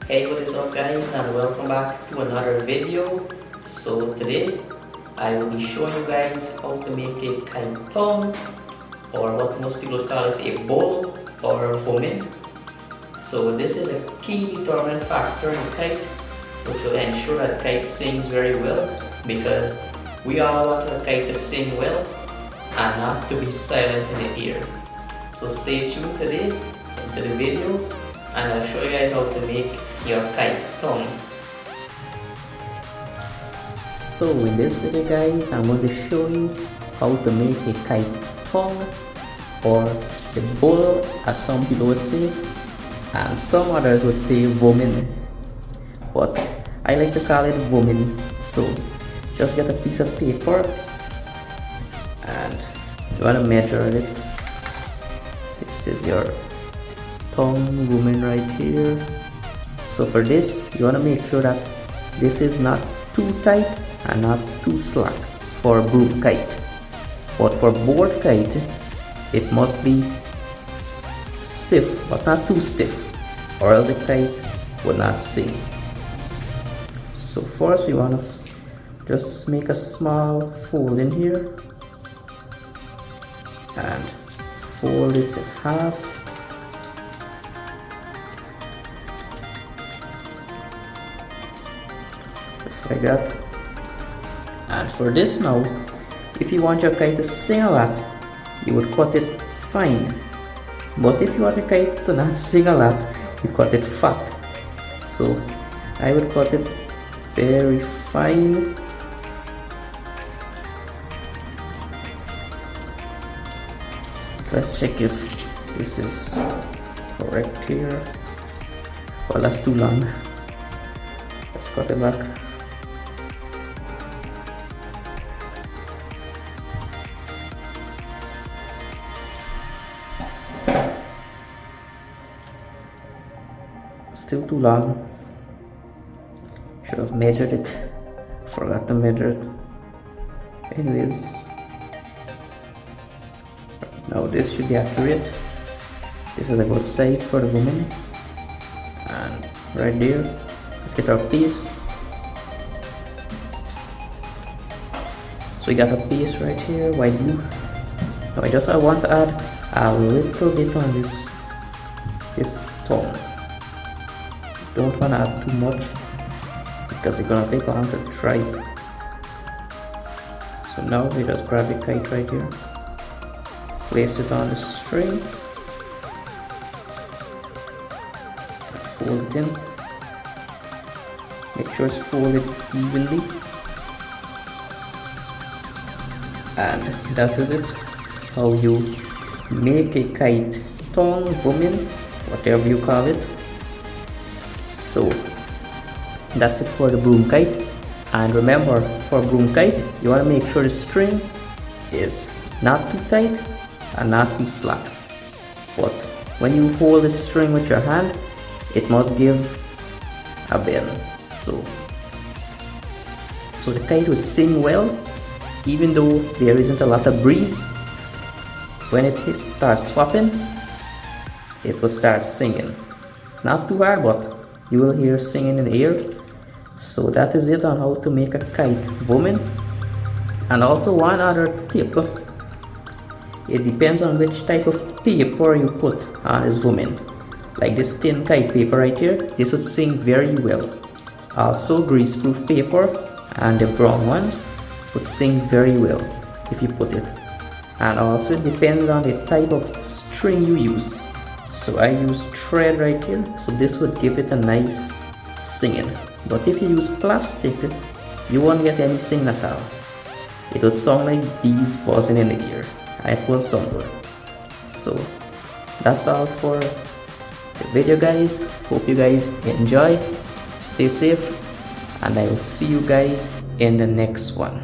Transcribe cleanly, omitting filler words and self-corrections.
Hey, what is up guys, and welcome back to another video. So today I will be showing you guys how to make a kite tongue, or what most people call it a bowl or a vomit. So this is a key determinant factor in kite which will ensure that kite sings very well, because we all want our kite to sing well and not to be silent in the air. So stay tuned today into the video and I'll show you guys how to make your kite tongue. So in this video guys, I'm going to show you how to make a kite tongue, or the bowl as some people would say, and some others would say vomin, but I like to call it vomin. So just get a piece of paper and you want to measure it. This is your tongue woman right here. So for this, you want to make sure that this is not too tight and not too slack for a broom kite, but for board kite it must be stiff but not too stiff, or else the kite will not sing. So first we want to just make a small fold in here and fold this in half. Just like that. And for this now, if you want your kite to sing a lot, you would cut it fine. But if you want your kite to not sing a lot, you cut it fat. So I would cut it very fine. Let's check if this is correct here. Well, that's too long. Let's cut it back. Still too long. Should have measured it. Forgot to measure it. Anyways, now this should be accurate. This is a good size for the woman. And right there, let's get our piece. So we got a piece right here, white glue. Now I want to add a little bit on this tongue. Don't want to add too much because it's gonna take long to dry. So now we just grab the kite right here, place it on the string, and fold it in. Make sure it's folded evenly, and that is it. How you make a kite tongue, woman, whatever you call it. So that's it for the broom kite. And remember, for broom kite, you want to make sure the string is not too tight and not too slack. But when you hold the string with your hand, it must give a bend. So the kite will sing well, even though there isn't a lot of breeze. When it starts swapping, it will start singing. Not too hard, but you will hear singing in the air. So that is it on how to make a kite woman. And also one other tip, it depends on which type of paper you put on this woman. Like this thin kite paper right here, this would sing very well. Also greaseproof paper and the brown ones would sing very well if you put it. And also it depends on the type of string you use. So I use thread right here, so this would give it a nice singing. But if you use plastic, you won't get any singing at all. It would sound like bees buzzing in the air, and it won't sound good. So that's all for the video guys. Hope you guys enjoy. Stay safe, and I will see you guys in the next one.